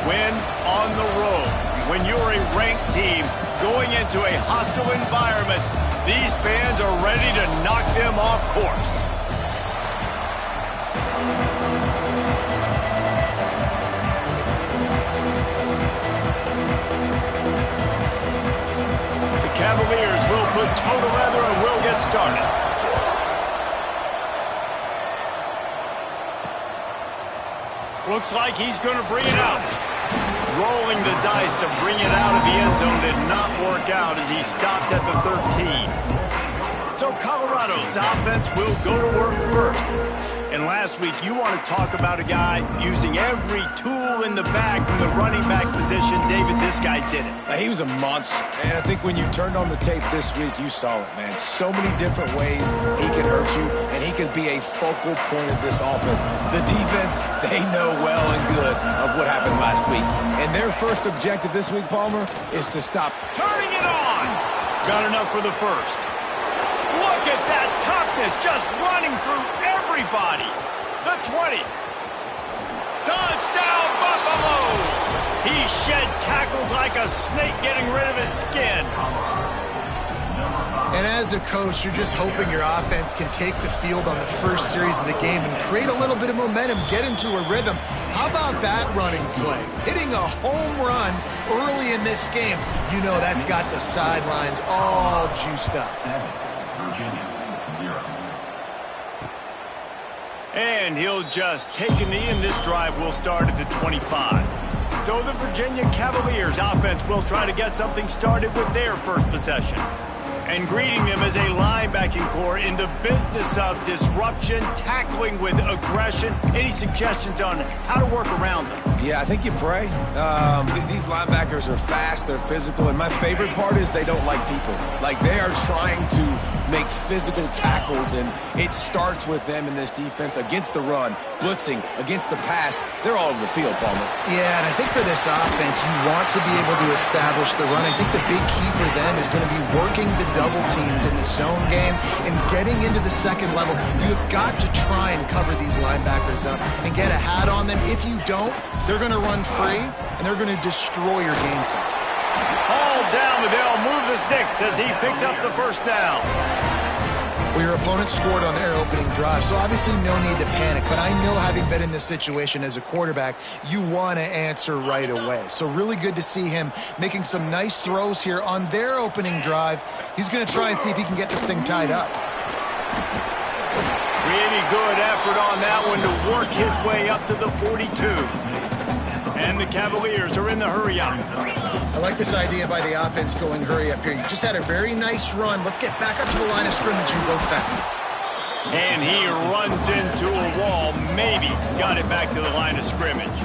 win on the road. When you're a ranked team going into a hostile environment, these fans are ready to knock them off course. The Cavaliers will put toe together and will get started. Looks like he's going to bring it out. Rolling the dice to bring it out of the end zone did not work out as he stopped at the 13. So Colorado's offense will go to work first. And last week, you want to talk about a guy using every tool in the bag from the running back position. David, this guy did it. He was a monster. And I think when you turned on the tape this week, you saw it, man. So many different ways he can hurt you, and he can be a focal point of this offense. The defense, they know well and good of what happened last week. And their first objective this week, Palmer, is to stop turning it on. Got enough for the first. Look at that toughness just running through everybody. The 20. Touchdown, Buffaloes. He shed tackles like a snake getting rid of his skin. And as a coach, you're just hoping your offense can take the field on the first series of the game and create a little bit of momentum, get into a rhythm. How about that running play? Hitting a home run early in this game. You know that's got the sidelines all juiced up. And he'll just take a knee, and this drive will start at the 25. So the Virginia Cavaliers offense will try to get something started with their first possession. And greeting them as a linebacking core in the business of disruption, tackling with aggression. Any suggestions on how to work around them? Yeah, I think you pray. These linebackers are fast, they're physical, and my favorite part is they don't like people. Like, they are trying to make physical tackles, and it starts with them in this defense against the run, blitzing, against the pass. They're all over the field, Palmer. Yeah, and I think for this offense, you want to be able to establish the run. I think the big key for them is going to be working the double teams in the zone game and getting into the second level. You have got to try and cover these linebackers up and get a hat on them. If you don't, they're going to run free, and they're going to destroy your game plan. All down, Liddell, move the sticks as he picks up the first down. Well, your opponent scored on their opening drive, so obviously no need to panic. But I know, having been in this situation as a quarterback, you want to answer right away. So really good to see him making some nice throws here on their opening drive. He's going to try and see if he can get this thing tied up. Really good effort on that one to work his way up to the 42. And the Cavaliers are in the hurry-up. I like this idea by the offense going hurry-up here. You just had a very nice run. Let's get back up to the line of scrimmage and go fast. And he runs into a wall. Maybe got it back to the line of scrimmage.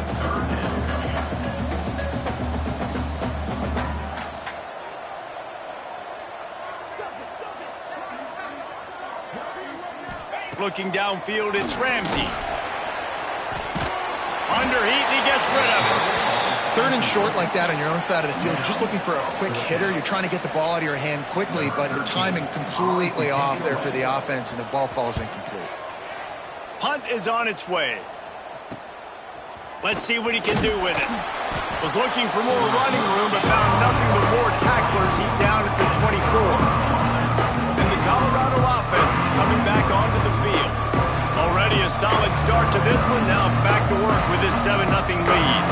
Looking downfield, it's Ramsey. Underheat, and he gets rid of it. Third and short like that on your own side of the field, you're just looking for a quick hitter. You're trying to get the ball out of your hand quickly, but the timing completely off there for the offense, and the ball falls incomplete. Punt is on its way. Let's see what he can do with it. Was looking for more running room, but found nothing but more tacklers. He's down at the 24. And the Colorado offense is coming back onto the field. Already a solid start to this one. Now back to work with this 7-0 lead.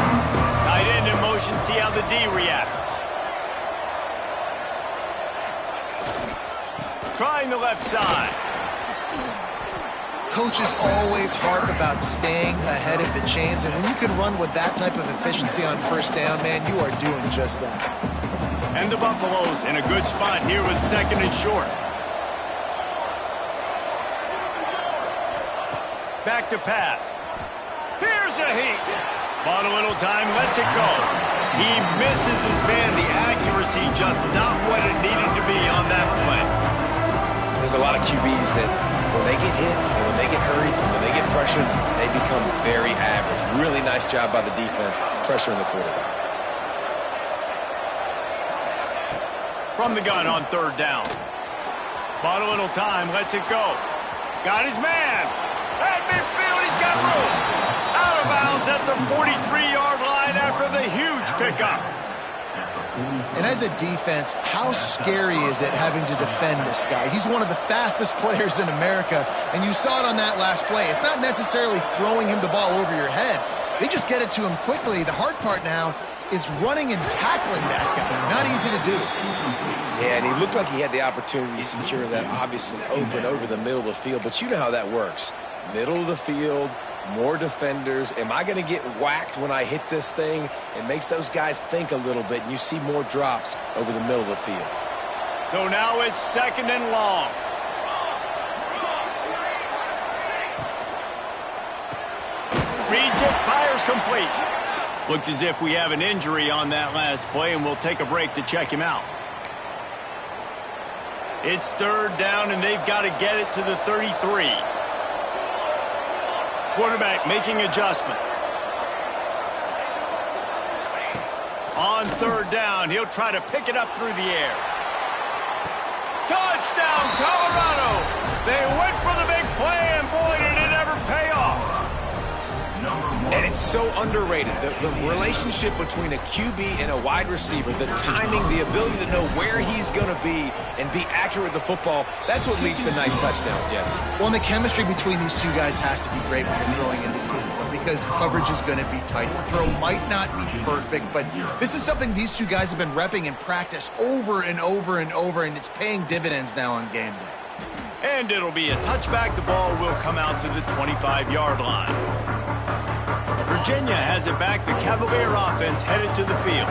Tight end in motion. See how the D reacts. Trying the left side. Coaches always harp about staying ahead of the chains, and when you can run with that type of efficiency on first down, man, you are doing just that. And the Buffaloes in a good spot here with second and short. Back to pass. Here's a heat. Bought a little time, lets it go. He misses his man. The accuracy just not what it needed to be on that play. There's a lot of QBs that when they get hit and when they get hurried and when they get pressured, they become very average. Really nice job by the defense, pressuring the quarterback. From the gun on third down. Bought a little time, lets it go. Got his man. At midfield, he's got room. Out of bounds at the 43-yard line after the pick up. And as a defense, how scary is it having to defend this guy? He's one of the fastest players in America, and you saw it on that last play. It's not necessarily throwing him the ball over your head. They just get it to him quickly. The hard part now is running and tackling that guy. Not easy to do. Yeah, and he looked like he had the opportunity to secure that obviously open over the middle of the field, but you know how that works. Middle of the field, more defenders. Am I going to get whacked when I hit this thing? It makes those guys think a little bit, and you see more drops over the middle of the field. So now it's 2nd and long. Reads it, fires complete. Looks as if we have an injury on that last play, and we'll take a break to check him out. It's 3rd down, and they've got to get it to the 33. Quarterback making adjustments. On 3rd down, he'll try to pick it up through the air. Touchdown, Colorado! They went for the big play, and boy, did it ever pay off. And it's so underrated. The relationship between a QB and a wide receiver, the timing, the ability to know where he's going to be and be accurate with the football, that's what leads to nice touchdowns, Jesse. Well, and the chemistry between these two guys has to be great when you're throwing in the end zone because coverage is going to be tight. The throw might not be perfect, but this is something these two guys have been repping in practice over and over and over, and it's paying dividends now on game day. And it'll be a touchback. The ball will come out to the 25-yard line. Virginia has it back. The Cavalier offense headed to the field.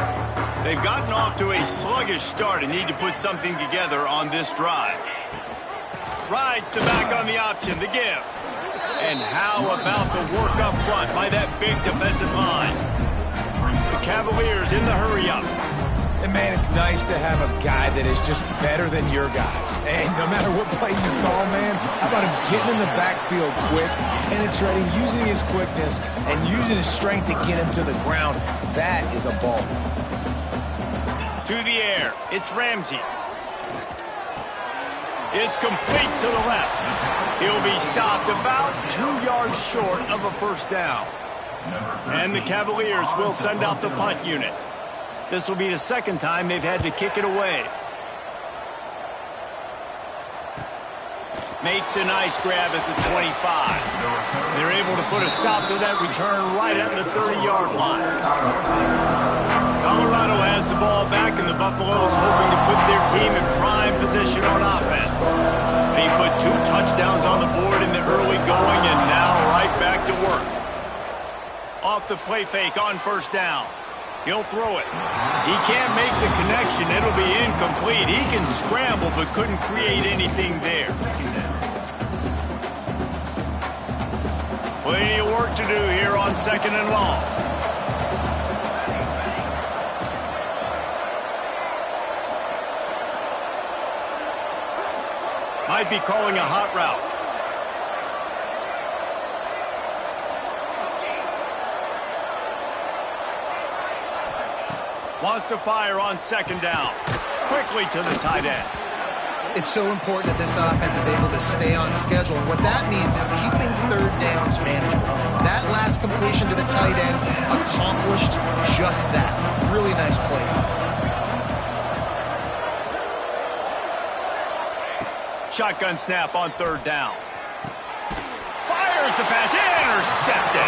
They've gotten off to a sluggish start and need to put something together on this drive. Rides the back on the option, the give. And how about the work up front by that big defensive line? The Cavaliers in the hurry-up. And, man, it's nice to have a guy that is just better than your guys. And no matter what play you call, man, how about him getting in the backfield quick, penetrating, using his quickness, and using his strength to get him to the ground. That is a ball. To the air, it's Ramsey. It's complete to the left. He'll be stopped about 2 yards short of a 1st down. And the Cavaliers will send out the punt unit. This will be the 2nd time they've had to kick it away. Makes a nice grab at the 25. They're able to put a stop to that return right at the 30-yard line. Colorado has the ball back, and the Buffaloes hoping to put their team in prime position on offense. They put 2 touchdowns on the board in the early going, and now right back to work. Off the play fake on 1st down. He'll throw it. He can't make the connection. It'll be incomplete. He can scramble, but couldn't create anything there. Plenty of work to do here on 2nd and long. Might be calling a hot route. Wants to fire on 2nd down. Quickly to the tight end. It's so important that this offense is able to stay on schedule. And what that means is keeping 3rd downs manageable. That last completion to the tight end accomplished just that. Really nice play. Shotgun snap on 3rd down. Fires the pass. Intercepted.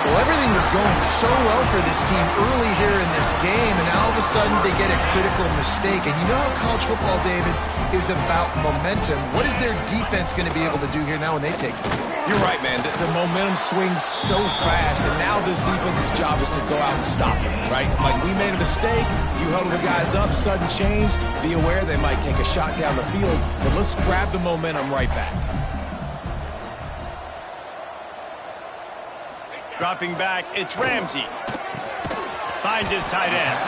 Well, everything was going so well for this team early here in this game, and all of a sudden they get a critical mistake. And you know how college football, David, is about momentum. What is their defense going to be able to do here now when they take it? You're right, man. The momentum swings so fast, and now this defense's job is to go out and stop it, right? Like, we made a mistake, you huddle the guys up, sudden change, be aware they might take a shot down the field, but let's grab the momentum right back. Dropping back, it's Ramsey. Finds his tight end.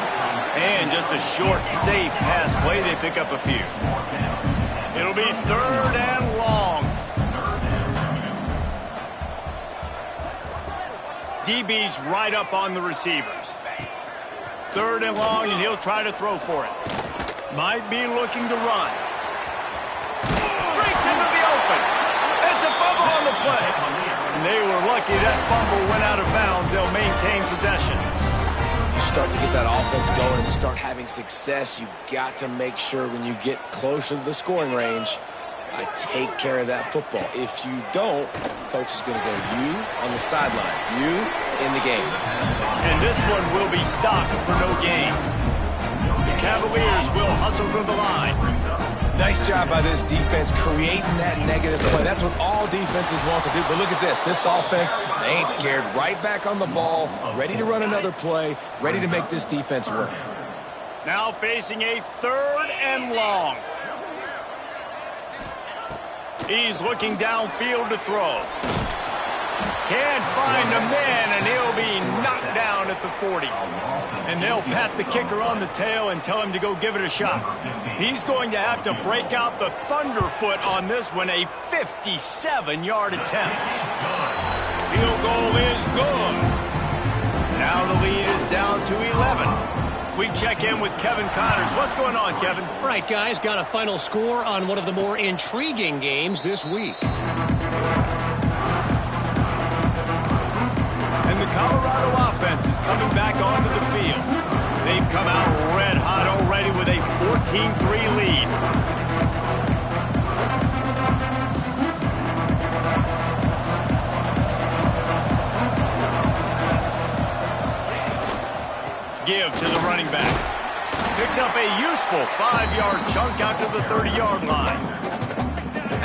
And just a short, safe pass play. They pick up a few. It'll be 3rd and long. DB's right up on the receivers. 3rd and long, and he'll try to throw for it. Might be looking to run. Breaks into the open. It's a fumble on the play. And they were lucky that fumble went out of bounds. They'll maintain possession. start to get that offense going and start having success, you got to make sure when you get closer to the scoring range, I take care of that football. If you don't, coach is going to go you on the sideline, you in the game. And this one will be stopped for no gain. The Cavaliers will hustle to the line. Nice job by this defense creating that negative play. That's what all defenses want to do. But look at this. This offense, they ain't scared. Right back on the ball, ready to run another play, ready to make this defense work. Now facing a 3rd and long. He's looking downfield to throw. Can't find a man, and he'll be knocked down at the 40. And they'll pat the kicker on the tail and tell him to go give it a shot. He's going to have to break out the thunderfoot on this one, a 57-yard attempt. Field goal is good. Now the lead is down to 11. We check in with Kevin Connors. What's going on, Kevin? All right, guys, got a final score on one of the more intriguing games this week. And the Colorado offense is coming back onto the field. They've come out red hot already with a 14-3 lead. Give to the running back. Picks up a useful 5-yard chunk out to the 30-yard line.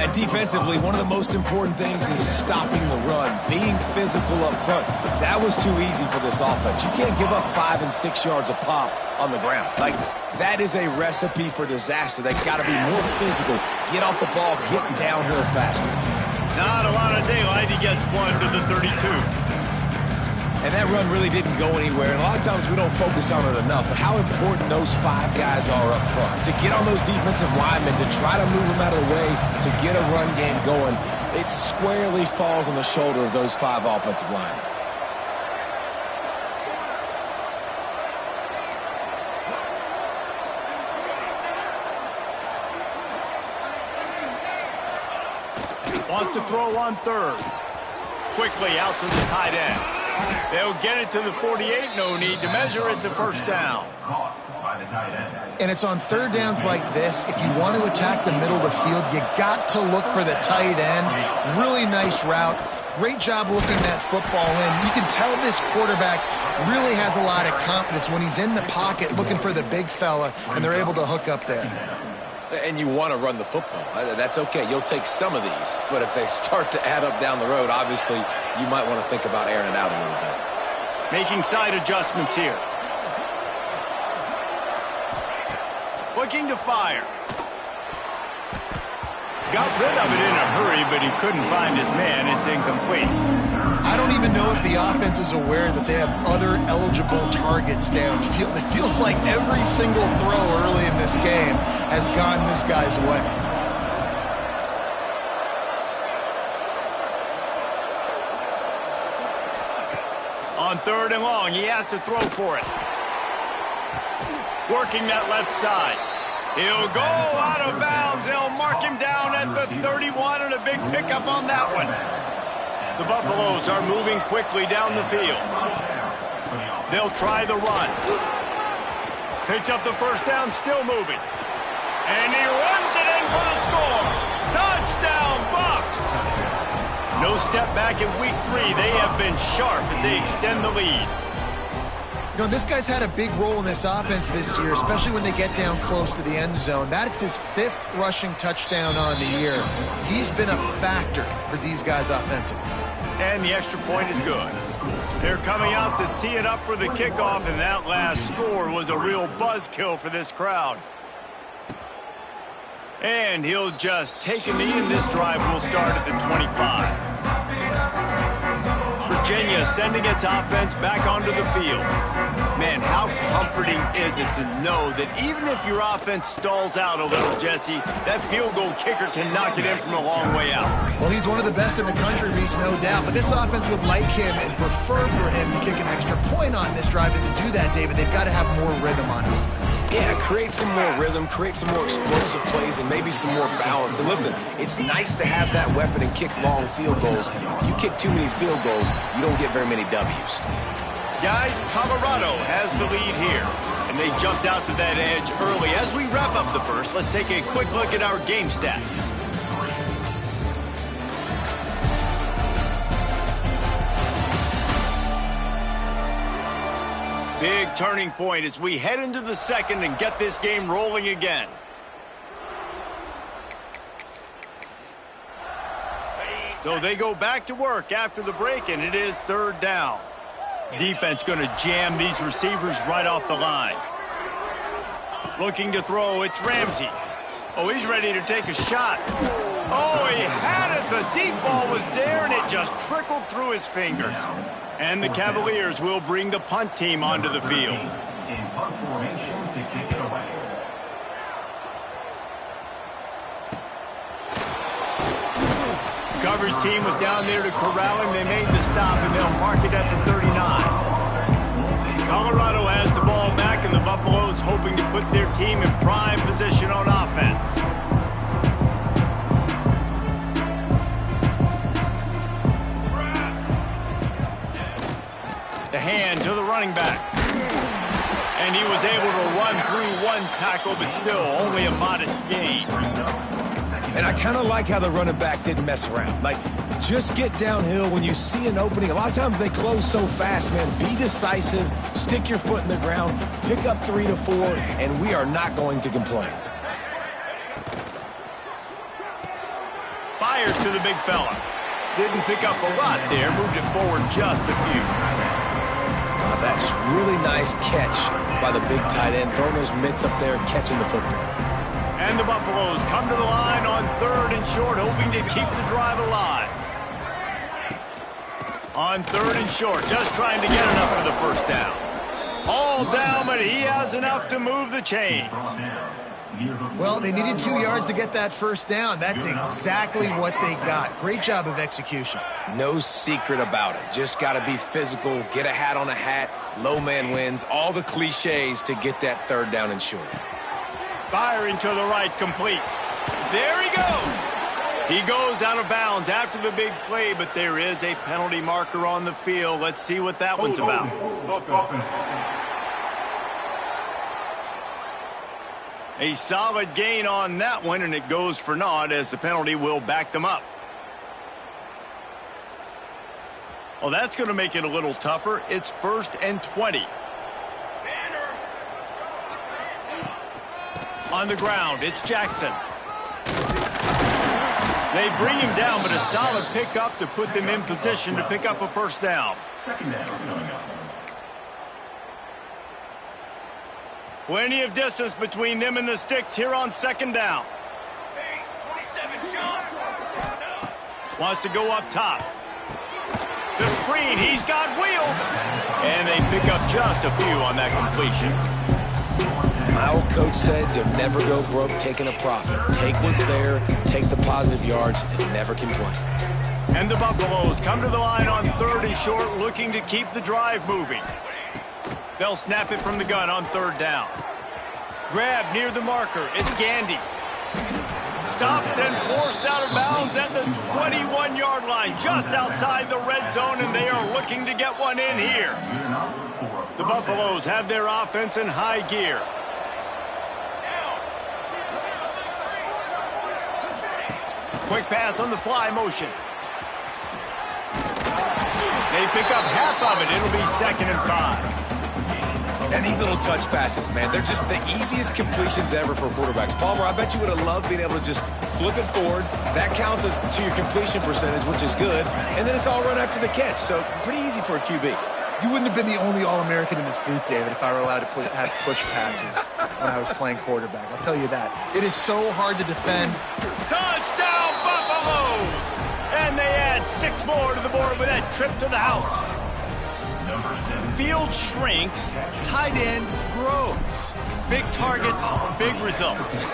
And defensively, one of the most important things is stopping the run, being physical up front. That was too easy for this offense. You can't give up 5 and 6 yards a pop on the ground. Like, that is a recipe for disaster. They've got to be more physical, get off the ball, get downhill faster. Not a lot of daylight. He gets one to the 32. And that run really didn't go anywhere. And a lot of times we don't focus on it enough. But how important those 5 guys are up front. To get on those defensive linemen, to try to move them out of the way, to get a run game going, it squarely falls on the shoulder of those 5 offensive linemen. Wants to throw on 3rd. Quickly out to the tight end. They'll get it to the 48. No need to measure. It's a first down. And it's on 3rd downs like this. If you want to attack the middle of the field, you got to look for the tight end. Really nice route. Great job looking that football in. You can tell this quarterback really has a lot of confidence when he's in the pocket looking for the big fella, and they're able to hook up there. And you want to run the football. That's okay. You'll take some of these. But if they start to add up down the road, obviously, you might want to think about airing it out a little bit. Making side adjustments here. Looking to fire. Got rid of it in a hurry, but he couldn't find his man. It's incomplete. I don't even know if the offense is aware that they have other eligible targets downfield. It feels like every single throw early in this game has gone this guy's way. On 3rd and long, he has to throw for it. Working that left side. He'll go out of bounds. They'll mark him down at the 31, and a big pickup on that one. The Buffaloes are moving quickly down the field. They'll try the run. Picks up the first down, still moving. And he runs it in for the score. Touchdown, Buffs! No step back in week 3. They have been sharp as they extend the lead. You know, this guy's had a big role in this offense this year, especially when they get down close to the end zone. That's his 5th rushing touchdown on the year. He's been a factor for these guys offensively. And the extra point is good. They're coming out to tee it up for the kickoff, and that last score was a real buzzkill for this crowd. And he'll just take a knee, and this drive will start at the 25. Virginia sending its offense back onto the field. Man, how comforting is it to know that even if your offense stalls out a little, Jesse, that field goal kicker can knock it in from a long way out. Well, he's one of the best in the country, Reese, no doubt. But this offense would like him and prefer for him to kick an extra point on this drive. And to do that, David, they've got to have more rhythm on offense. Yeah, create some more rhythm, create some more explosive plays, and maybe some more balance. And listen, it's nice to have that weapon and kick long field goals. You kick too many field goals, you don't get very many W's. Guys, Colorado has the lead here, and they jumped out to that edge early. As we wrap up the first, let's take a quick look at our game stats. Big turning point as we head into the second and get this game rolling again. So they go back to work after the break, and it is third down. Defense going to jam these receivers right off the line. Looking to throw, it's Ramsey. Oh, he's ready to take a shot. Oh, he had it. The deep ball was there, and it just trickled through his fingers. And the Cavaliers will bring the punt team onto the field. In punt formation to kick it away. Coverage team was down there to corral him. They made the stop, and they'll mark it at the 39. Colorado has the ball back, and the Buffaloes hoping to put their team in prime position on offense. The hand to the running back. And he was able to run through one tackle, but still only a modest gain. And I kind of like how the running back didn't mess around. Like, just get downhill when you see an opening. A lot of times they close so fast, man. Be decisive, stick your foot in the ground, pick up 3 to 4, and we are not going to complain. Fires to the big fella. Didn't pick up a lot there, moved it forward just a few. That just really nice catch by the big tight end, throwing those mitts up there and catching the football. And the Buffaloes come to the line on third and short, hoping to keep the drive alive. On third and short, just trying to get enough for the first down. All down, but he has enough to move the chains. Well, they needed 2 yards to get that first down. That's exactly what they got. Great job of execution. No secret about it. Just got to be physical, get a hat on a hat, low man wins, all the cliches to get that third down and short. Firing to the right, complete. There he goes. He goes out of bounds after the big play, but there is a penalty marker on the field. Let's see what that one's about. A solid gain on that one, and it goes for naught as the penalty will back them up. Well, that's going to make it a little tougher. It's 1st and 20. On the ground, it's Jackson. They bring him down, but a solid pickup to put them in position to pick up a first down. Second down coming up. Plenty of distance between them and the sticks here on second down. Wants to go up top. The screen, he's got wheels. And they pick up just a few on that completion. My old coach said you'll never go broke taking a profit. Take what's there, take the positive yards, and never complain. And the Buffaloes come to the line on third and short, looking to keep the drive moving. They'll snap it from the gun on third down. Grab near the marker. It's Gandy. Stopped and forced out of bounds at the 21-yard line, just outside the red zone, and they are looking to get one in here. The Buffaloes have their offense in high gear. Quick pass on the fly motion. They pick up half of it. It'll be 2nd and 5. And these little touch passes, man, they're just the easiest completions ever for quarterbacks. Palmer, I bet you would have loved being able to just flip it forward. That counts as to your completion percentage, which is good. And then it's all run after the catch, so pretty easy for a QB. You wouldn't have been the only All-American in this booth, David, if I were allowed to have push passes when I was playing quarterback. I'll tell you that. It is so hard to defend. Touchdown, Buffaloes! And they add 6 more to the board with that trip to the house. Field shrinks, tight end grows. Big targets, big results.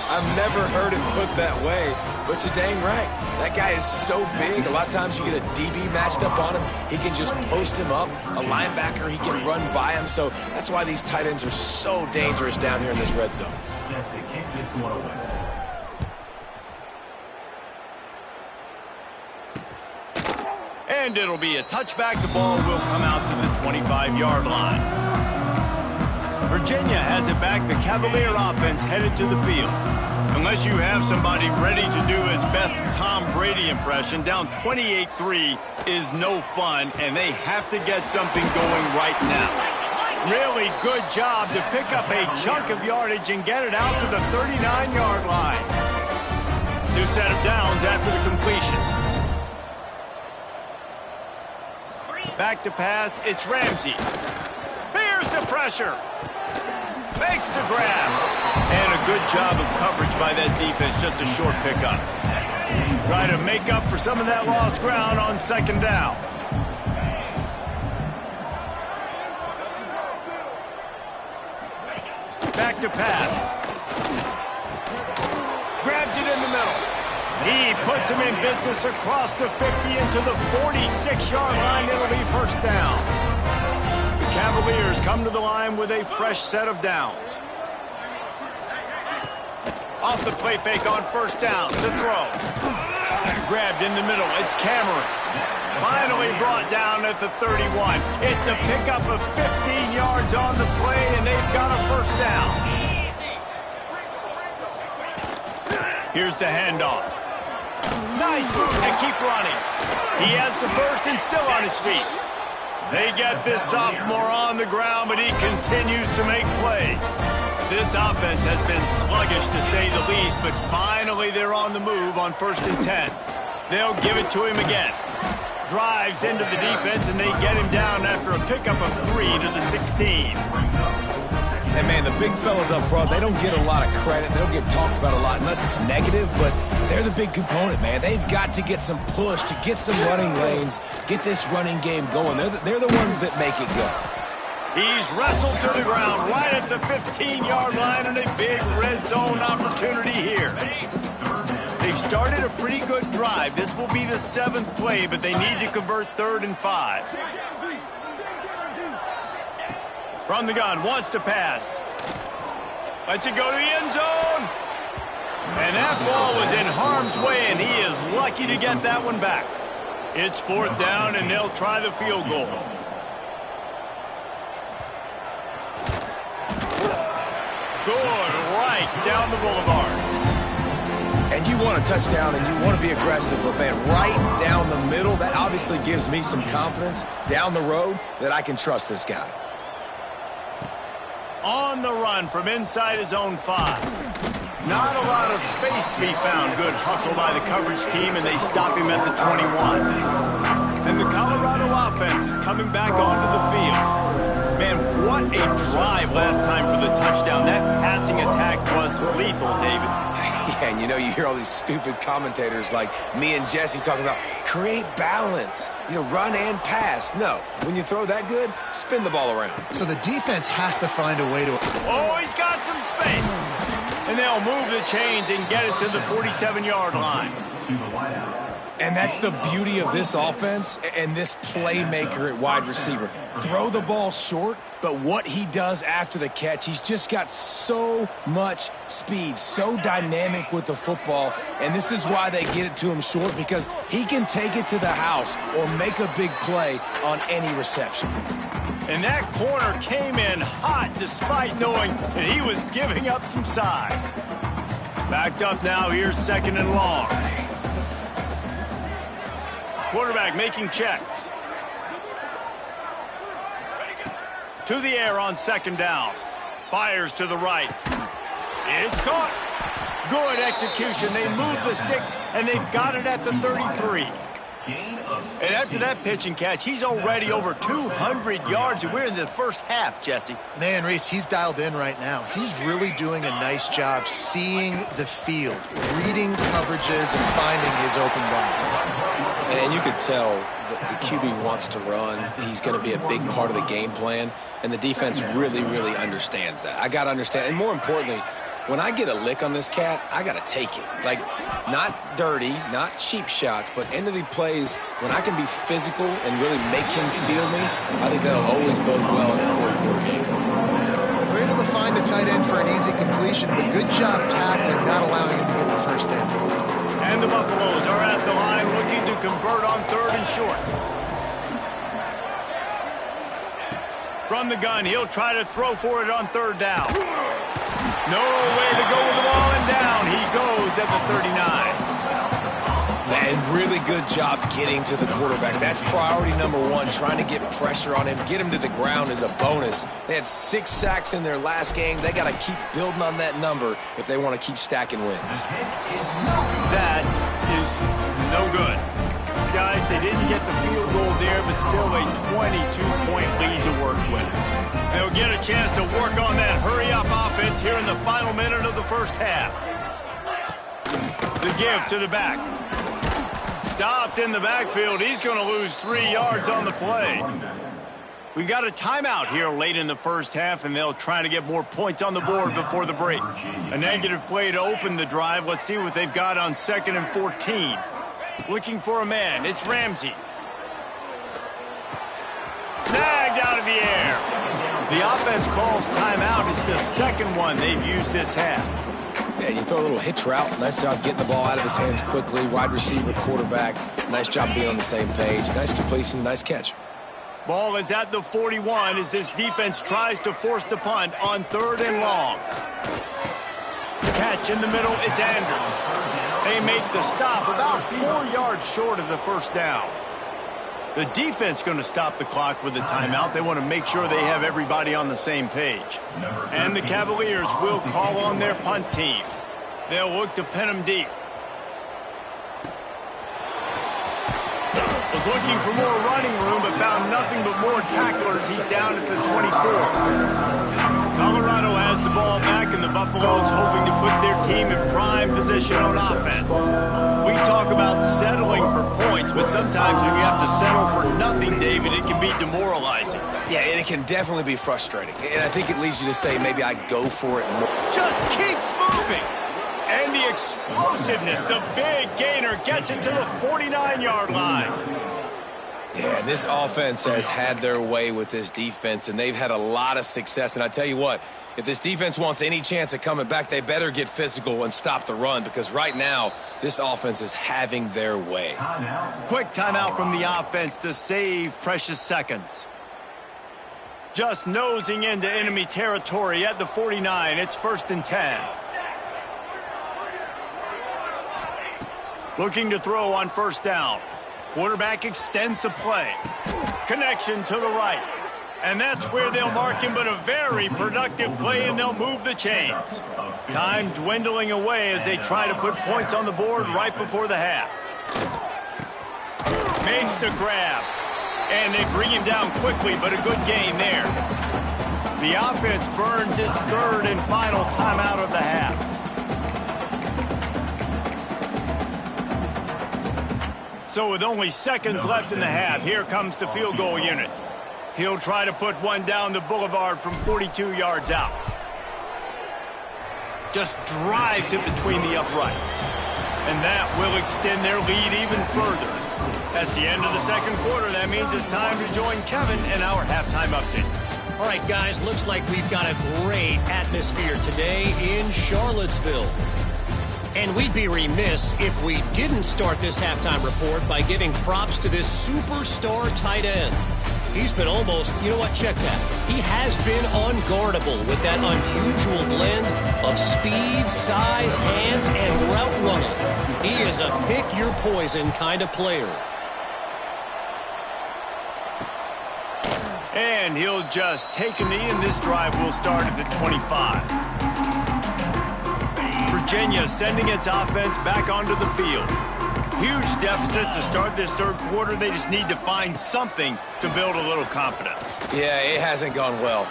I've never heard it put that way, but you're dang right. That guy is so big. A lot of times you get a DB matched up on him. He can just post him up. A linebacker, he can run by him. So that's why these tight ends are so dangerous down here in this red zone. Set to kick this one away. And it'll be a touchback. The ball will come out to the 25-yard line. Virginia has it back. The Cavalier offense headed to the field. Unless you have somebody ready to do his best Tom Brady impression, down 28-3 is no fun, and they have to get something going right now. Really good job to pick up a chunk of yardage and get it out to the 39-yard line. New set of downs after the completion. Back to pass, it's Ramsey. Fears the pressure. Makes the grab. And a good job of coverage by that defense, just a short pickup. Try to make up for some of that lost ground on second down. Back to pass. Grabs it in the middle. He puts him in business across the 50 into the 46-yard line. It'll be first down. The Cavaliers come to the line with a fresh set of downs. Off the play fake on first down. The throw. Grabbed in the middle. It's Cameron. Finally brought down at the 31. It's a pickup of 15 yards on the play, and they've got a first down. Here's the handoff. Nice move to keep running. He has the first and still on his feet. They get this sophomore on the ground, but he continues to make plays. This offense has been sluggish to say the least, but finally they're on the move on 1st and 10. They'll give it to him again. Drives into the defense, and they get him down after a pickup of 3 to the 16. And, man, the big fellas up front, they don't get a lot of credit. They don't get talked about a lot unless it's negative, but they're the big component, man. They've got to get some push, to get some running lanes, get this running game going. They're the ones that make it go. He's wrestled to the ground right at the 15-yard line, and a big red zone opportunity here. They've started a pretty good drive. This will be the 7th play, but they need to convert 3rd and 5. From the gun, wants to pass. Lets it go to the end zone. And that ball was in harm's way, and he is lucky to get that one back. It's 4th down, and they'll try the field goal. Good right down the boulevard. And you want a touchdown, and you want to be aggressive, but, man, right down the middle, that obviously gives me some confidence down the road that I can trust this guy. On the run from inside his own 5. Not a lot of space to be found. Good hustle by the coverage team, and they stop him at the 21. And the Colorado offense is coming back onto the field. Man, what a drive last time for the touchdown. That passing attack was lethal, David. Yeah, and you know, you hear all these stupid commentators like me and Jesse talking about create balance, run and pass. No, when you throw that good, spin the ball around. So the defense has to find a way to... Oh, he's got some space. And they'll move the chains and get it to the 47-yard line. And that's the beauty of this offense and this playmaker at wide receiver. Throw the ball short, but what he does after the catch, he's just got so much speed, so dynamic with the football. And this is why they get it to him short, because he can take it to the house or make a big play on any reception. And that corner came in hot despite knowing that he was giving up some size. Backed up now, here's 2nd and long. Quarterback making checks. To the air on 2nd down. Fires to the right. It's caught. Good execution. They move the sticks, and they've got it at the 33. And after that pitch and catch, he's already over 200 yards, and we're in the first half, Jesse. Man, Reese, he's dialed in right now. He's really doing a nice job seeing the field, reading coverages, and finding his open guy. And you could tell the QB wants to run. He's going to be a big part of the game plan, and the defense really, really understands that. I got to understand, and more importantly, when I get a lick on this cat, I got to take it. Like, not dirty, not cheap shots, but end of the plays, when I can be physical and really make him feel me, I think that'll always bode well in a 4th quarter game. They're able to find the tight end for an easy completion, but good job tackling, not allowing him to get the first down. And the Buffaloes are at the line looking to convert on 3rd and short. From the gun, he'll try to throw for it on 3rd down. No way to go with the ball, and down he goes at the 39. And really good job getting to the quarterback. That's priority number 1, trying to get pressure on him. Get him to the ground is a bonus. They had 6 sacks in their last game. They got to keep building on that number if they want to keep stacking wins. That is no good. Guys, they didn't get the field goal there, but still a 22-point lead to work with. They'll get a chance to work on that hurry-up offense here in the final minute of the first half. The give to the back. Stopped in the backfield. He's going to lose 3 yards on the play. We got a timeout here late in the first half, and they'll try to get more points on the board before the break. A negative play to open the drive. Let's see what they've got on 2nd and 14. Looking for a man. It's Ramsey. Snagged out of the air. The offense calls timeout. It's the second one they've used this half. Yeah, you throw a little hitch route. Nice job getting the ball out of his hands quickly. Wide receiver, quarterback. Nice job being on the same page. Nice completion, nice catch. Ball is at the 41 as this defense tries to force the punt on 3rd and long. Catch in the middle, it's Andrews. They make the stop about 4 yards short of the first down. The defense going to stop the clock with a timeout. They want to make sure they have everybody on the same page. And the Cavaliers will call on their punt team. They'll look to pin them deep. Was looking for more running room, but found nothing but more tacklers. He's down at the 24. Colorado has the ball back, and the Buffaloes hoping to put their team in prime position on offense. We talk about settling for points, but sometimes when you have to settle for nothing, David, it can be demoralizing. Yeah, and it can definitely be frustrating. And I think it leads you to say maybe I go for it more. Just keeps moving. And the explosiveness, the big gainer gets it to the 49-yard line. Yeah, this offense has had their way with this defense, and they've had a lot of success. And I tell you what, if this defense wants any chance at coming back, they better get physical and stop the run, because right now, this offense is having their way. Quick timeout from the offense to save precious seconds. Just nosing into enemy territory at the 49. It's 1st and 10. Looking to throw on 1st down. Quarterback extends the play. Connection to the right. And that's where they'll mark him, but a very productive play, and they'll move the chains. Time dwindling away as they try to put points on the board right before the half. Makes the grab. And they bring him down quickly, but a good gain there. The offense burns its 3rd and final timeout of the half. So with only seconds left in the half, here comes the field goal unit. He'll try to put one down the boulevard from 42 yards out. Just drives it between the uprights. And that will extend their lead even further. That's the end of the second quarter. That means it's time to join Kevin in our halftime update. All right, guys, looks like we've got a great atmosphere today in Charlottesville. And we'd be remiss if we didn't start this halftime report by giving props to this superstar tight end. He's been almost, you know what, check that. He has been unguardable with that unusual blend of speed, size, hands, and route running. He is a pick-your-poison kind of player. And he'll just take a knee, and this drive will start at the 25. Virginia sending its offense back onto the field. Huge deficit to start this third quarter. They just need to find something to build a little confidence. Yeah, it hasn't gone well.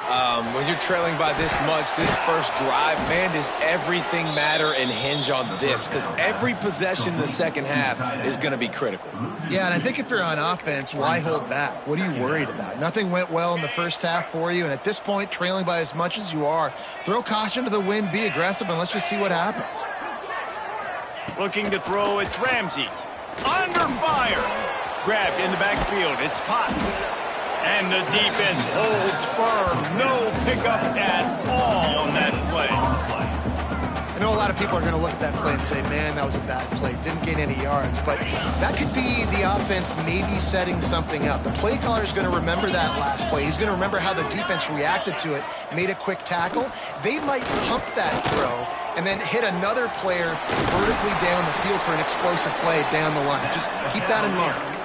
When you're trailing by this much, this first drive, man, does everything matter and hinge on this? Because every possession in the second half is going to be critical. Yeah, and I think if you're on offense, why hold back? What are you worried about? Nothing went well in the first half for you, and at this point, trailing by as much as you are, throw caution to the wind, be aggressive, and let's just see what happens. Looking to throw, it's Ramsey. Under fire. Grabbed in the backfield, it's Potts. And the defense holds firm. No pickup at all on that play. I know a lot of people are going to look at that play and say, man, that was a bad play. Didn't gain any yards. But that could be the offense maybe setting something up. The play caller is going to remember that last play. He's going to remember how the defense reacted to it, made a quick tackle. They might pump that throw and then hit another player vertically down the field for an explosive play down the line. Just keep that in mind.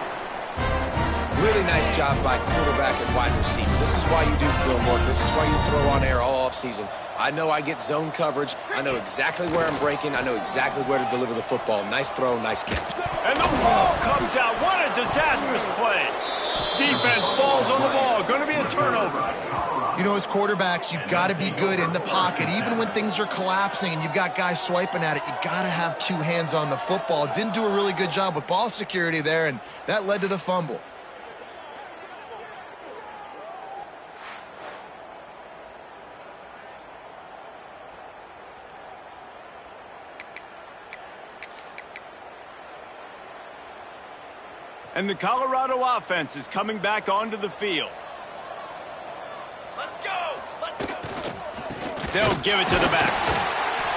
Really nice job by quarterback and wide receiver. This is why you do film work. This is why you throw on air all offseason. I know I get zone coverage. I know exactly where I'm breaking. I know exactly where to deliver the football. Nice throw, nice catch. And the ball comes out. What a disastrous play. Defense falls on the ball. Going to be a turnover. You know, as quarterbacks, you've got to be good in the pocket. Even when things are collapsing and you've got guys swiping at it, you've got to have two hands on the football. Didn't do a really good job with ball security there, and that led to the fumble. And the Colorado offense is coming back onto the field. Let's go! Let's go! They'll give it to the back.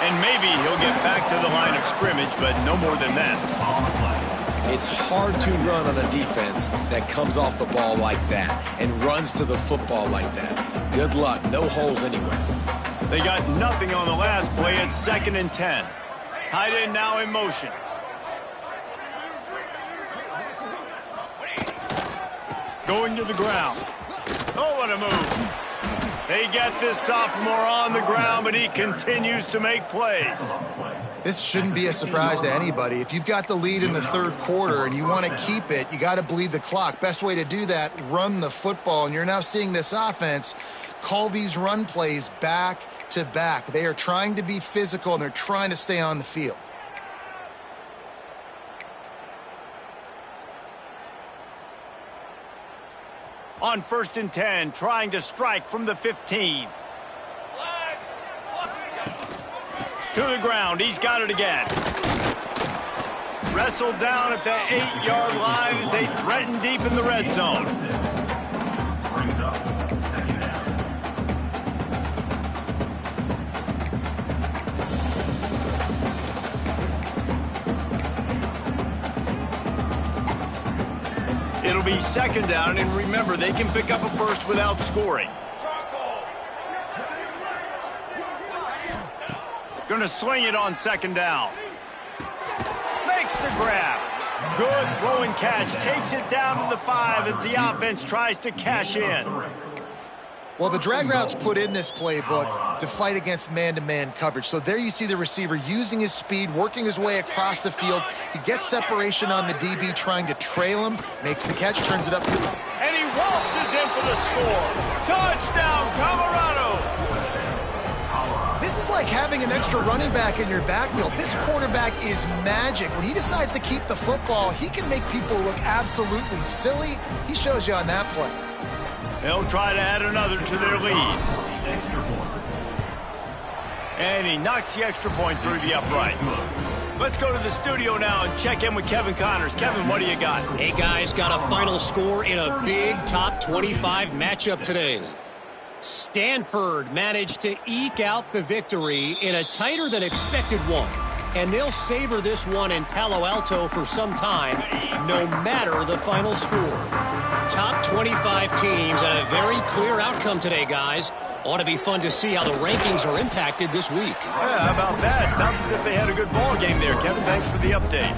And maybe he'll get back to the line of scrimmage, but no more than that. It's hard to run on a defense that comes off the ball like that and runs to the football like that. Good luck. No holes anywhere. They got nothing on the last play. It's 2nd and 10. Tight end now in motion. Going to the ground. Oh, what a move. They get this sophomore on the ground, but he continues to make plays. This shouldn't be a surprise to anybody. If you've got the lead in the third quarter and you want to keep it, you got to bleed the clock. Best way to do that, run the football. And you're now seeing this offense call these run plays back to back. They are trying to be physical, and they're trying to stay on the field. On 1st and 10, trying to strike from the 15. To the ground, he's got it again. Wrestled down at the 8-yard line as they threaten deep in the red zone. Brings up 2nd down. It'll be 2nd down, and remember, they can pick up a first without scoring. Going to sling it on 2nd down. Makes the grab. Good throw and catch. Takes it down to the 5 as the offense tries to cash in. Well, the drag route's put in this playbook to fight against man-to-man coverage. So there you see the receiver using his speed, working his way across the field. He gets separation on the DB, trying to trail him, makes the catch, turns it up. And he waltzes in for the score. Touchdown, Colorado! This is like having an extra running back in your backfield. This quarterback is magic. When he decides to keep the football, he can make people look absolutely silly. He shows you on that play. They'll try to add another to their lead. And he knocks the extra point through the uprights. Let's go to the studio now and check in with Kevin Connors. Kevin, what do you got? Hey, guys, got a final score in a big top 25 matchup today. Stanford managed to eke out the victory in a tighter than expected one. And they'll savor this one in Palo Alto for some time, no matter the final score. Top 25 teams and a very clear outcome today, guys. Ought to be fun to see how the rankings are impacted this week. Yeah, how about that? Sounds as if they had a good ball game there. Kevin, thanks for the update.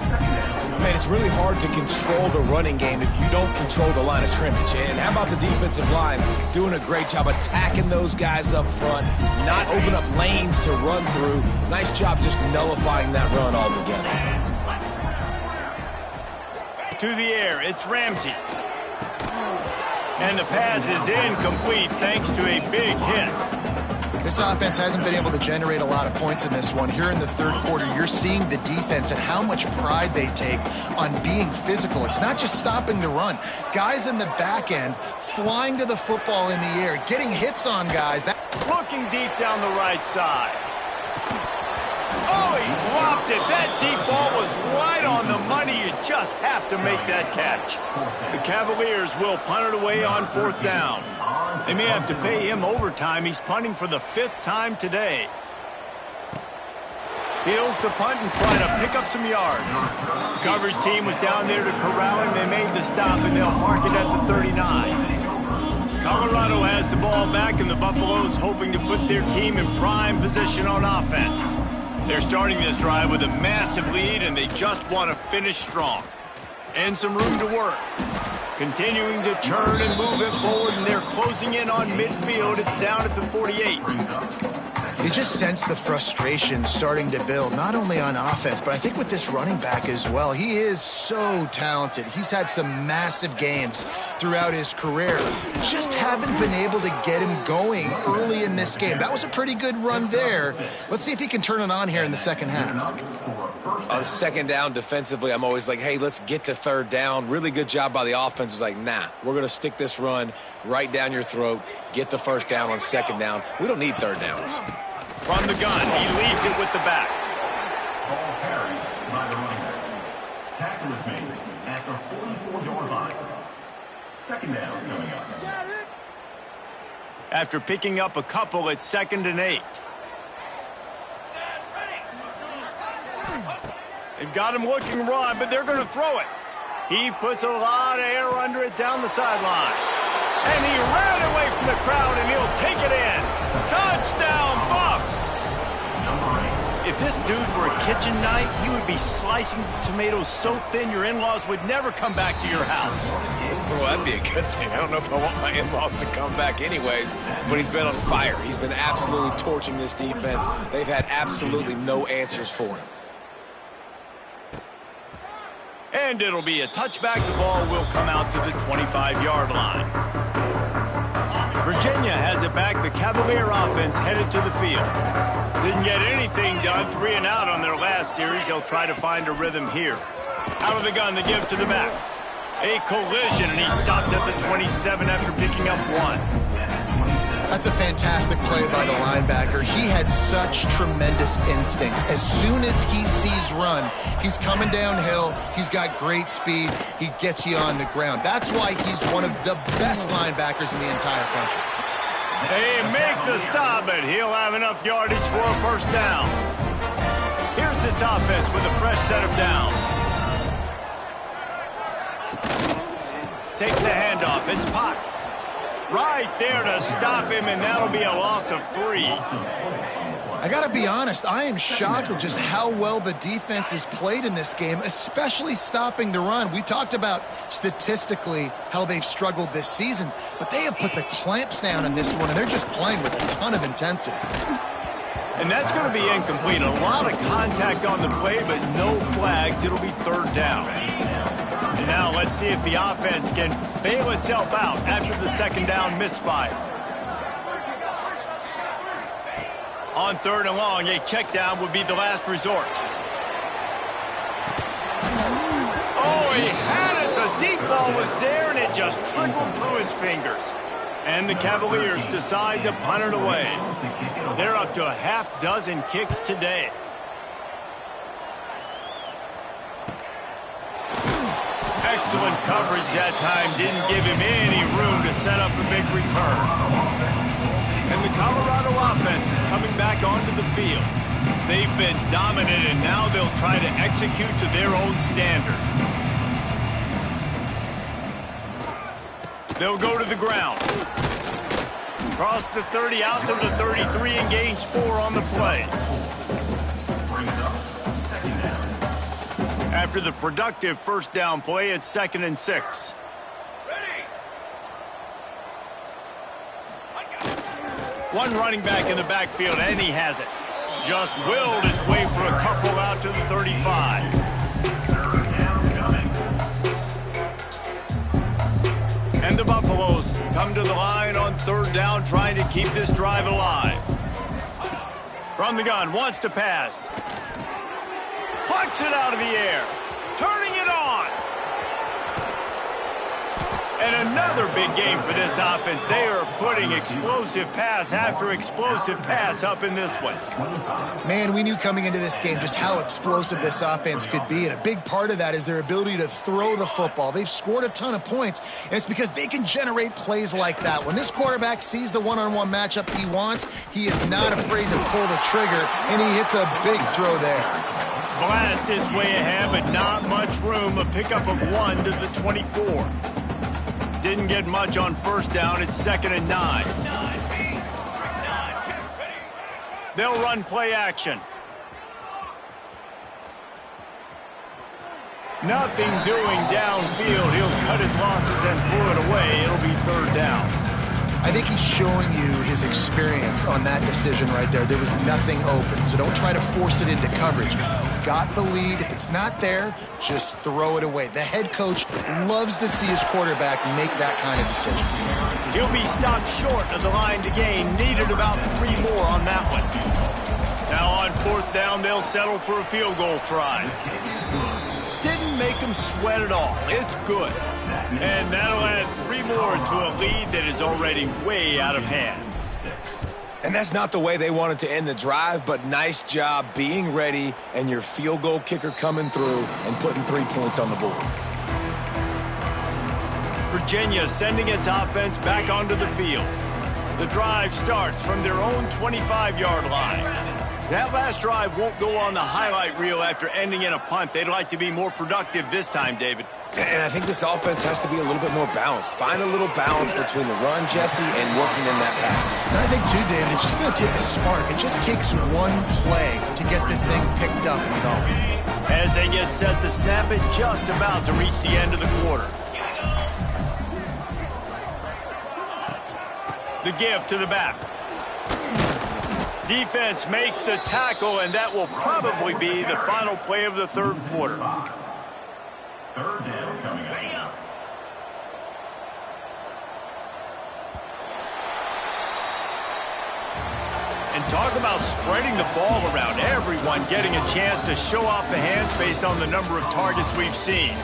Man, it's really hard to control the running game if you don't control the line of scrimmage. And how about the defensive line doing a great job attacking those guys up front, not open up lanes to run through. Nice job just nullifying that run altogether. To the air, it's Ramsey. And the pass is incomplete thanks to a big hit. This offense hasn't been able to generate a lot of points in this one. Here in the third quarter, you're seeing the defense and how much pride they take on being physical. It's not just stopping the run. Guys in the back end flying to the football in the air, getting hits on guys. Looking deep down the right side. Oh, he dropped it. That deep ball was right on the money. You just have to make that catch. The Cavaliers will punt it away on 4th down. They may have to pay him overtime. He's punting for the 5th time today. Fields to punt and try to pick up some yards. The coverage team was down there to corral him. They made the stop, and they'll mark it at the 39. Colorado has the ball back, and the Buffaloes hoping to put their team in prime position on offense. They're starting this drive with a massive lead, and they just want to finish strong. And some room to work. Continuing to turn and move it forward, and they're closing in on midfield. It's down at the 48. You just sense the frustration starting to build, not only on offense, but I think with this running back as well. He is so talented. He's had some massive games throughout his career. Just haven't been able to get him going early in this game. That was a pretty good run there. Let's see if he can turn it on here in the second half. On second down defensively, I'm always like, hey, let's get to third down. Really good job by the offense. It was like, nah, we're going to stick this run right down your throat, get the first down on second down. We don't need third downs. From the gun, he leaves it with the back. Ball carried by the running back. Tackle is made at the 44-yard line. Second down coming up. After picking up a couple, it's 2nd and 8. They've got him looking run, but they're going to throw it. He puts a lot of air under it down the sideline. And he ran away from the crowd, and he'll take it in. Touchdown, Buffs! If this dude were a kitchen knife, he would be slicing tomatoes so thin your in-laws would never come back to your house. Well, that'd be a good thing. I don't know if I want my in-laws to come back anyways, but he's been on fire. He's been absolutely torching this defense. They've had absolutely no answers for him. And it'll be a touchback. The ball will come out to the 25-yard line. Virginia has it back. The Cavalier offense headed to the field. Didn't get anything done. 3 and out on their last series. They'll try to find a rhythm here. Out of the gun to give to the back. A collision, and he stopped at the 27 after picking up 1. That's a fantastic play by the linebacker. He has such tremendous instincts. As soon as he sees run, he's coming downhill. He's got great speed. He gets you on the ground. That's why he's one of the best linebackers in the entire country. They make the stop, but he'll have enough yardage for a first down. Here's this offense with a fresh set of downs. Takes the handoff. It's Potts. Right there to stop him, and that'll be a loss of 3. I got to be honest, I am shocked at just how well the defense has played in this game, especially stopping the run. We talked about statistically how they've struggled this season, but they have put the clamps down in this one, and they're just playing with a ton of intensity. And that's going to be incomplete. A lot of contact on the play, but no flags. It'll be 3rd down. And now let's see if the offense can bail itself out after the 2nd down misfire. On 3rd and long, a check down would be the last resort. Oh, he had it. The deep ball was there, and it just trickled through his fingers. And the Cavaliers decide to punt it away. They're up to a half-dozen kicks today. Excellent coverage that time. Didn't give him any room to set up a big return. And the Colorado offense is coming back onto the field. They've been dominant, and now they'll try to execute to their own standard. They'll go to the ground. Cross the 30 out to the 33 and gains 4 on the play. After the productive first down play, it's 2nd and 6. One running back in the backfield, and he has it. Just willed his way for a couple out to the 35. And the Buffaloes come to the line on 3rd down, trying to keep this drive alive. From the gun, wants to pass. Plucks it out of the air. Turning it on. And another big game for this offense. They are putting explosive pass after explosive pass up in this one. Man, we knew coming into this game just how explosive this offense could be, and a big part of that is their ability to throw the football. They've scored a ton of points, and it's because they can generate plays like that. When this quarterback sees the one-on-one matchup he wants, he is not afraid to pull the trigger, and he hits a big throw there. Blast his way ahead, but not much room. A pickup of 1 to the 24. Didn't get much on first down. It's 2nd and 9. They'll run play action. Nothing doing downfield. He'll cut his losses and throw it away. It'll be 3rd down. I think he's showing you his experience on that decision right there. There was nothing open, so don't try to force it into coverage. You've got the lead. If it's not there, just throw it away. The head coach loves to see his quarterback make that kind of decision. He'll be stopped short of the line to gain. Needed about 3 more on that one. Now on 4th down, they'll settle for a field goal try. Didn't make him sweat at all. It's good. And that'll add 3 more to a lead that is already way out of hand. And that's not the way they wanted to end the drive, but nice job being ready and your field goal kicker coming through and putting 3 points on the board. Virginia sending its offense back onto the field. The drive starts from their own 25-yard line. That last drive won't go on the highlight reel after ending in a punt. They'd like to be more productive this time, David. And I think this offense has to be a little bit more balanced. Find a little balance between the run, Jesse, and working in that pass. And I think, too, David, it's just going to take a spark. It just takes one play to get this thing picked up and going. As they get set to snap it, just about to reach the end of the quarter. The give to the back. Defense makes the tackle, and that will probably be the final play of the 3rd quarter. 3rd down coming up. And talk about spreading the ball around. Everyone getting a chance to show off the hands based on the number of targets we've seen.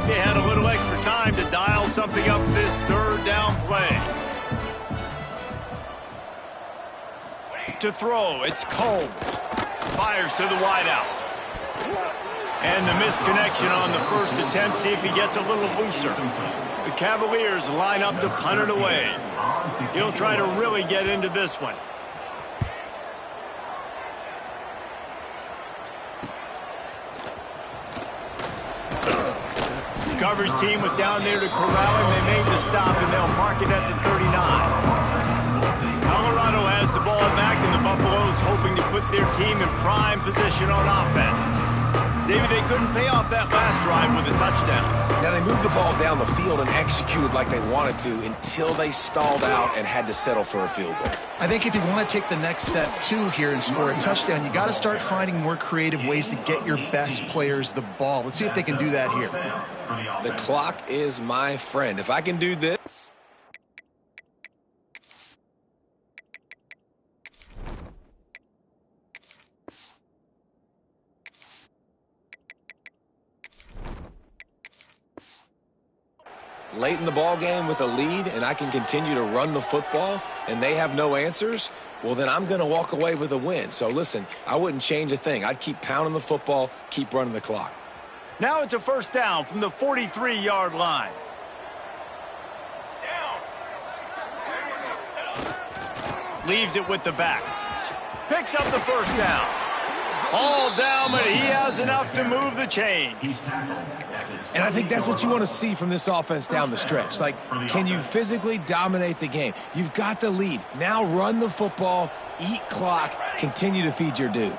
They had a little extra time to dial something up this 3rd down play. To throw, it's Combs. Fires to the wideout. And the misconnection on the first attempt. See if he gets a little looser. The Cavaliers line up to punt it away. He'll try to really get into this one. Coverage team was down there to corral him. They made the stop, and they'll mark it at the 39. Colorado has the ball back, and the Buffaloes hoping to put their team in prime position on offense. David, they couldn't pay off that last drive with a touchdown. Now, they moved the ball down the field and executed like they wanted to until they stalled out and had to settle for a field goal. I think if you want to take the next step, too, here and score a touchdown, you got to start finding more creative ways to get your best players the ball. Let's see if they can do that here. The clock is my friend. If I can do this. Late in the ball game with a lead and I can continue to run the football and they have no answers, well, then I'm going to walk away with a win. So listen, I wouldn't change a thing. I'd keep pounding the football, keep running the clock. Now it's a 1st down from the 43-yard line. Leaves it with the back. Picks up the 1st down. All down, but he has enough to move the chains. And I think that's what you want to see from this offense down the stretch. Like, can you physically dominate the game? You've got the lead. Now run the football, eat clock, continue to feed your dude.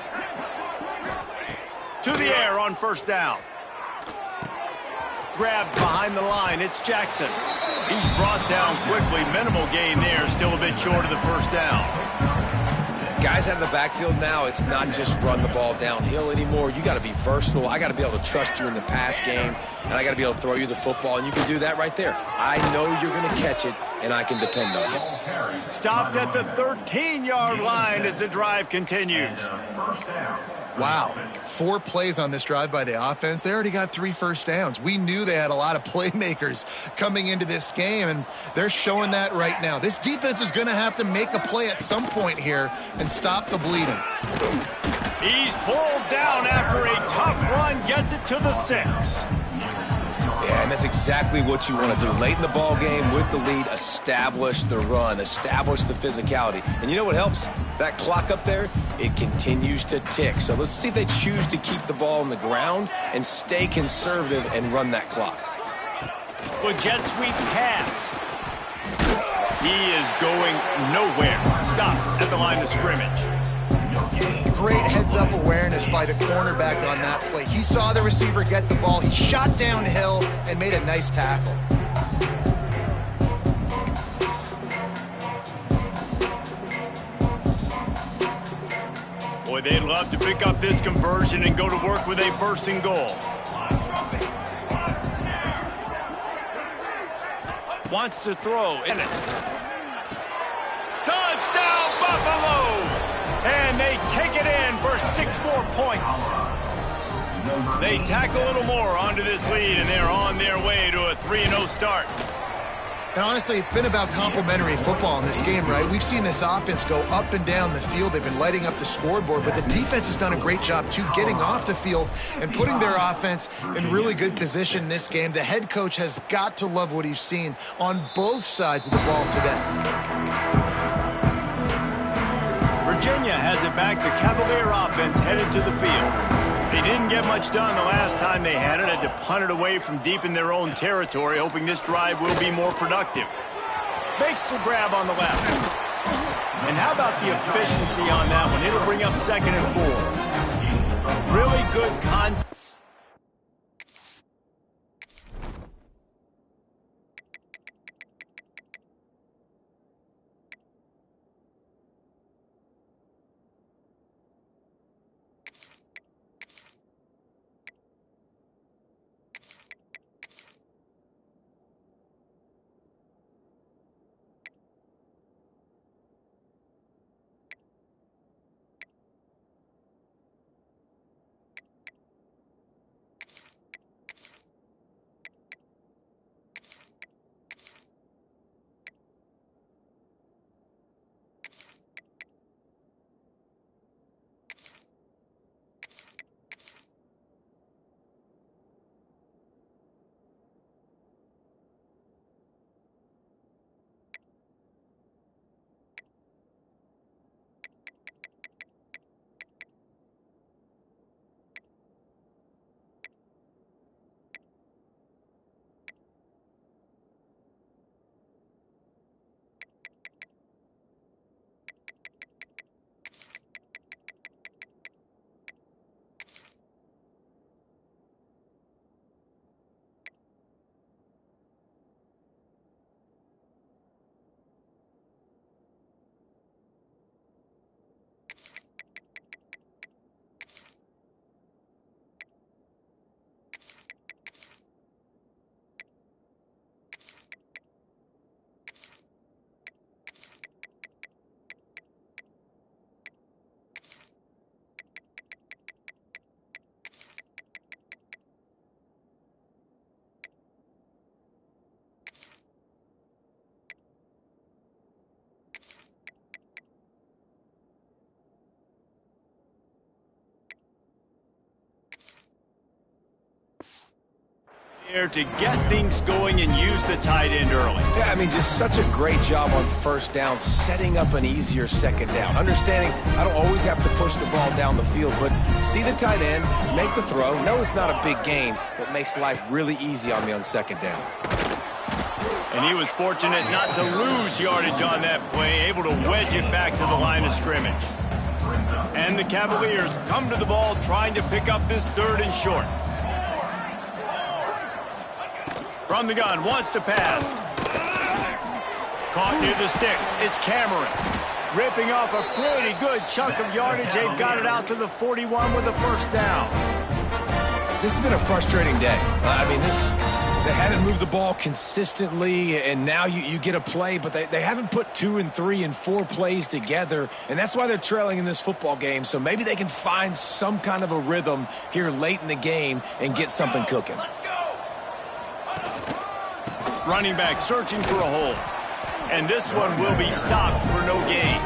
To the air on 1st down. Grabbed behind the line. It's Jackson. He's brought down quickly. Minimal gain there. Still a bit short of the 1st down. Guys out of the backfield now, it's not just run the ball downhill anymore. You got to be versatile. I got to be able to trust you in the pass game, and I got to be able to throw you the football, and you can do that right there. I know you're going to catch it, and I can depend on you. Stopped at the 13-yard line as the drive continues. Wow, 4 plays on this drive by the offense. They already got 3 first downs. We knew they had a lot of playmakers coming into this game, and they're showing that right now. This defense is going to have to make a play at some point here and stop the bleeding. He's pulled down after a tough run, gets it to the 6. Yeah, and that's exactly what you want to do. Late in the ball game with the lead, establish the run, establish the physicality. And you know what helps? That clock up there, it continues to tick. So let's see if they choose to keep the ball on the ground and stay conservative and run that clock. With jet sweep pass. He is going nowhere. Stop at the line of scrimmage. Great heads-up awareness by the cornerback on that play. He saw the receiver get the ball. He shot downhill and made a nice tackle. Boy, they'd love to pick up this conversion and go to work with a 1st and goal. Wants to throw. Touchdown, Buffaloes! And they take it in for 6 more points. They tack a little more onto this lead, and they're on their way to a 3-0 start. And honestly, it's been about complementary football in this game, right? We've seen this offense go up and down the field. They've been lighting up the scoreboard, but the defense has done a great job, too, getting off the field and putting their offense in really good position in this game. The head coach has got to love what he's seen on both sides of the ball today. Virginia has it back. The Cavalier offense headed to the field. They didn't get much done the last time they had it. Had to punt it away from deep in their own territory, hoping this drive will be more productive. Makes the grab on the left. And how about the efficiency on that one? It'll bring up 2nd and 4. Really good concept. To get things going and use the tight end early. Yeah, I mean, just such a great job on 1st down, setting up an easier 2nd down. Understanding I don't always have to push the ball down the field, but see the tight end, make the throw. No, it's not a big gain, but makes life really easy on me on 2nd down. And he was fortunate not to lose yardage on that play, able to wedge it back to the line of scrimmage. And the Cavaliers come to the ball trying to pick up this 3rd and short. From the gun, wants to pass. Caught near the sticks. It's Cameron. Ripping off a pretty good chunk of yardage. They've got it out to the 41 with a first down. This has been a frustrating day. They haven't moved the ball consistently, and now you get a play, but they haven't put 2 and 3 and 4 plays together, and that's why they're trailing in this football game. So maybe they can find some kind of a rhythm here late in the game and get something cooking. Running back searching for a hole. And this one will be stopped for no gain.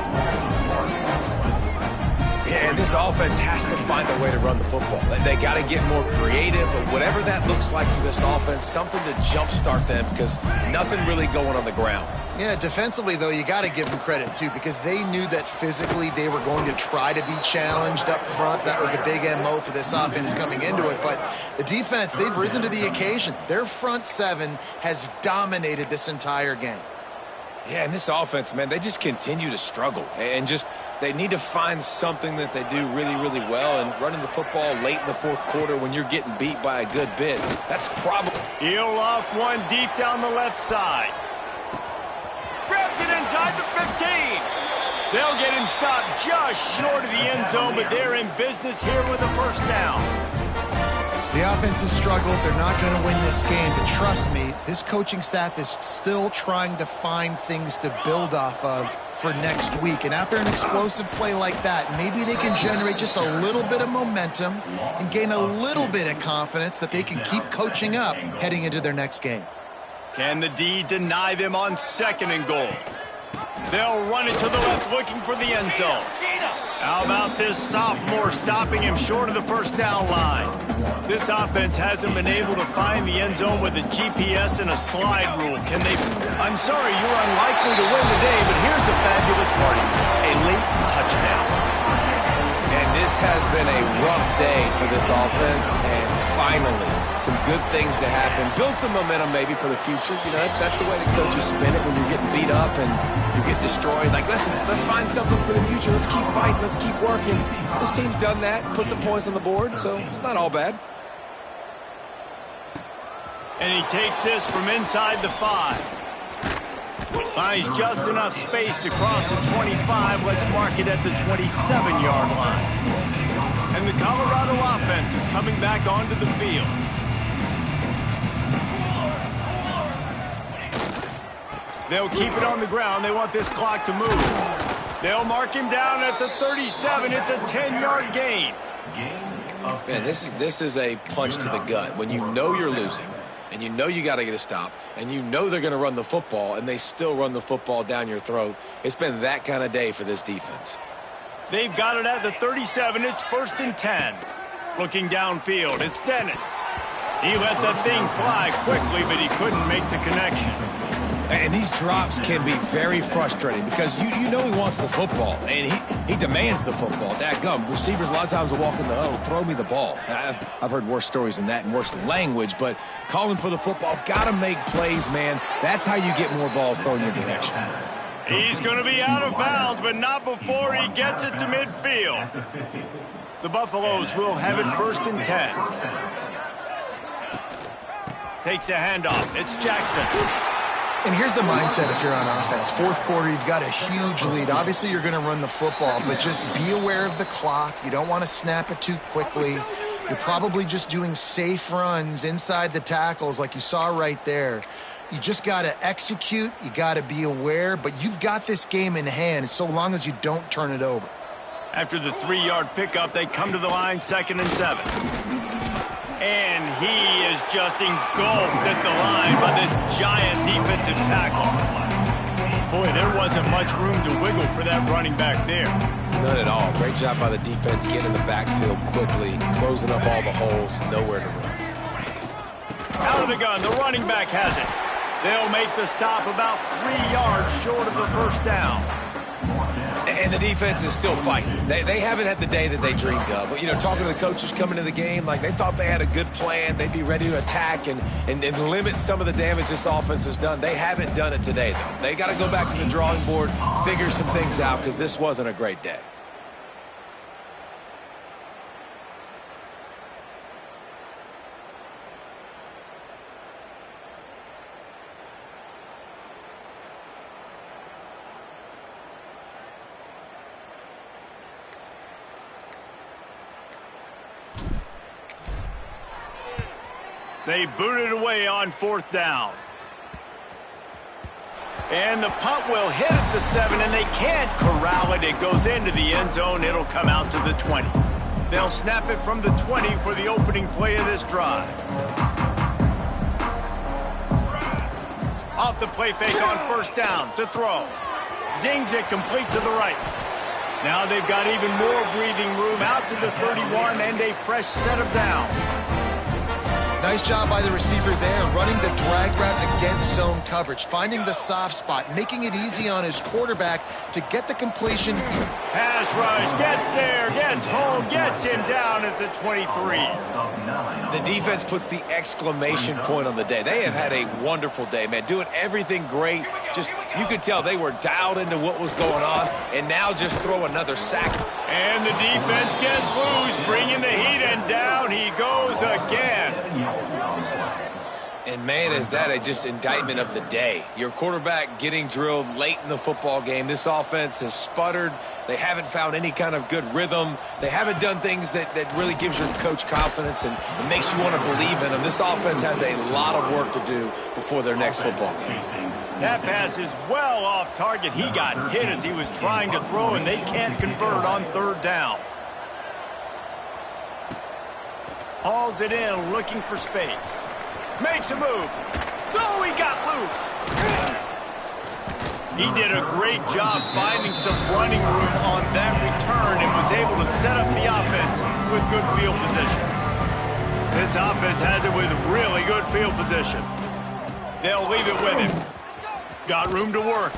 Yeah, and this offense has to find a way to run the football. They got to get more creative, or whatever that looks like for this offense, something to jumpstart them, because nothing really going on the ground. Yeah, defensively, though, you got to give them credit, too, because they knew that physically they were going to try to be challenged up front. That was a big MO for this offense coming into it. But the defense, they've risen to the occasion. Their front seven has dominated this entire game. Yeah, and this offense, man, they just continue to struggle. And they need to find something that they do really, really well. And running the football late in the fourth quarter when you're getting beat by a good bit, that's probably... He'll off one deep down the left side. Grabs it inside the 15. They'll get him stopped just short of the end zone, but they're in business here with a first down. The offense has struggled. They're not going to win this game, but trust me, this coaching staff is still trying to find things to build off of for next week. And after an explosive play like that, maybe they can generate just a little bit of momentum and gain a little bit of confidence that they can keep coaching up heading into their next game. Can the D deny them on 2nd and goal? They'll run it to the left, looking for the end zone. How about this sophomore stopping him short of the first down line? This offense hasn't been able to find the end zone with a GPS and a slide rule. Can they? I'm sorry, you're unlikely to win today, but here's a fabulous party. A late touchdown. And this has been a rough day for this offense, and finally, some good things to happen. Build some momentum maybe for the future. You know, that's the way the coaches spin it when you're getting beat up and you're getting destroyed. Like, listen, let's find something for the future. Let's keep fighting. Let's keep working. This team's done that, put some points on the board, so it's not all bad. And he takes this from inside the 5. Finds just enough space to cross the 25. Let's mark it at the 27-yard line. And the Colorado offense is coming back onto the field. They'll keep it on the ground. They want this clock to move. They'll mark him down at the 37. It's a 10-yard gain. Man, this is a punch to the gut. When you know you're losing, and you know you got to get a stop, and you know they're going to run the football, and they still run the football down your throat. It's been that kind of day for this defense. They've got it at the 37. It's 1st and 10. Looking downfield, it's Dennis. He let that thing fly quickly, but he couldn't make the connection. And these drops can be very frustrating because you know he wants the football, and he demands the football. Dadgum, receivers a lot of times will walk in the huddle, throw me the ball. I've heard worse stories than that and worse language, but calling for the football, got to make plays, man. That's how you get more balls thrown in your direction. He's going to be out of bounds, but not before he gets it to midfield. The Buffaloes will have it 1st and 10. Takes a handoff. It's Jackson. And here's the mindset if you're on offense. Fourth quarter, you've got a huge lead. Obviously, you're going to run the football, but just be aware of the clock. You don't want to snap it too quickly. You're probably just doing safe runs inside the tackles like you saw right there. You just got to execute. You got to be aware, but you've got this game in hand so long as you don't turn it over. After the 3-yard pickup, they come to the line, 2nd and 7. And he is just engulfed at the line by this giant defensive tackle. Boy, there wasn't much room to wiggle for that running back there. None at all. Great job by the defense getting in the backfield quickly, closing up all the holes, nowhere to run. Out of the gun, the running back has it. They'll make the stop about 3 yards short of the first down. And the defense is still fighting. They haven't had the day that they dreamed of. But, you know, talking to the coaches coming into the game, like they thought they had a good plan. They'd be ready to attack and limit some of the damage this offense has done. They haven't done it today, though. They got to go back to the drawing board, figure some things out, because this wasn't a great day. They boot it away on 4th down. And the punt will hit at the 7, and they can't corral it. It goes into the end zone. It'll come out to the 20. They'll snap it from the 20 for the opening play of this drive. Off the play fake on 1st down to throw. Zings it complete to the right. Now they've got even more breathing room out to the 31 and a fresh set of downs. Nice job by the receiver there, running the drag route against zone coverage, finding the soft spot, making it easy on his quarterback to get the completion. Pass rush, gets there, gets home, gets him down at the 23. The defense puts the exclamation point on the day. They have had a wonderful day, man, doing everything great. Just, you could tell they were dialed into what was going on, and now just throw another sack. And the defense gets loose, bringing the heat, and down he goes again. And, man, is that a just indictment of the day. Your quarterback getting drilled late in the football game. This offense has sputtered. They haven't found any kind of good rhythm. They haven't done things that really gives your coach confidence and makes you want to believe in them. This offense has a lot of work to do before their next football game. That pass is well off target. He got hit as he was trying to throw, and they can't convert on 3rd down. Hauls it in, looking for space. Makes a move. Oh, he got loose. He did a great job finding some running room on that return and was able to set up the offense with good field position. This offense has it with really good field position. They'll leave it with him. Got room to work.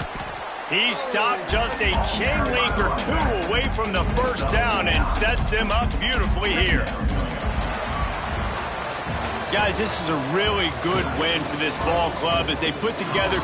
He stopped just a chain link or 2 away from the 1st down and sets them up beautifully here. Guys, this is a really good win for this ball club as they put together